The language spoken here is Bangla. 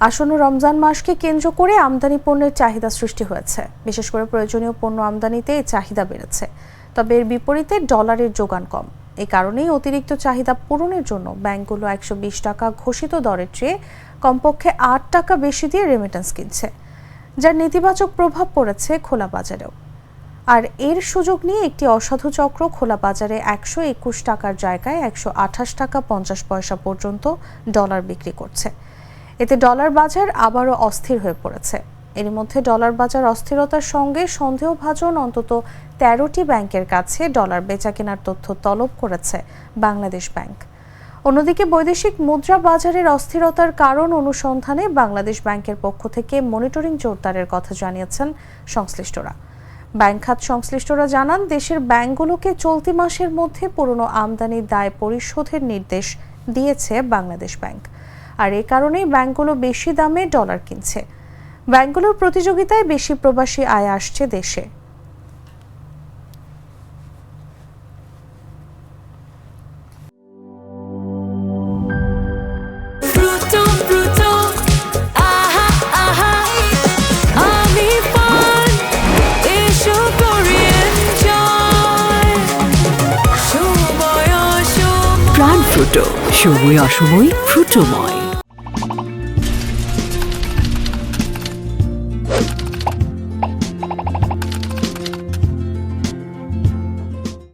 আসন্ন রমজান মাসকে কেন্দ্র করে আমদানি পণ্যের চাহিদা সৃষ্টি হয়েছে। বিশেষ করে প্রয়োজনীয় পণ্য আমদানিতে এই চাহিদা বেড়েছে। তবে এর বিপরীতে ডলারের যোগান কম। এই কারণেই অতিরিক্ত চাহিদা পূরণের জন্য ব্যাংকগুলো 120 টাকা ঘোষিত দরের চেয়ে কমপক্ষে 8 টাকা বেশি দিয়ে রেমিটেন্স কিনছে, যার নেতিবাচক প্রভাব পড়েছে খোলা বাজারেও। আর এর সুযোগ নিয়ে একটি অসাধু চক্র খোলা বাজারে 121 টাকার জায়গায় 128 টাকা 50 পয়সা পর্যন্ত ডলার বিক্রি করছে। এতে ডলার বাজার আবারও অস্থির হয়ে পড়েছে। এর মধ্যে ডলার বাজার অস্থিরতার সঙ্গে সন্দেহভাজন অন্তত 13টি ব্যাংকের কাছে ডলার বেচাকেনার তথ্য তলব করেছে বাংলাদেশ ব্যাংক। অন্যদিকে বৈদেশিক মুদ্রা বাজারের অস্থিরতার কারণ অনুসন্ধানে বাংলাদেশ ব্যাংকের পক্ষ থেকে মনিটরিং জোরদারের কথা জানিয়েছেন সংশ্লিষ্টরা। ব্যাংক খাত সংশ্লিষ্টরা জানান, দেশের ব্যাংকগুলোকে চলতি মাসের মধ্যে পুরনো আমদানির দায় পরিশোধের নির্দেশ দিয়েছে বাংলাদেশ ব্যাংক। আর এই কারণেই ব্যাংকগুলো বেশি দামে ডলার কিনছে। ব্যাংকগুলোর প্রতিযোগিতায় বেশি প্রবাসী আয় আসছে দেশে। প্রাণ ফ্রুটো, সময় অসময় ফ্রুটোময়।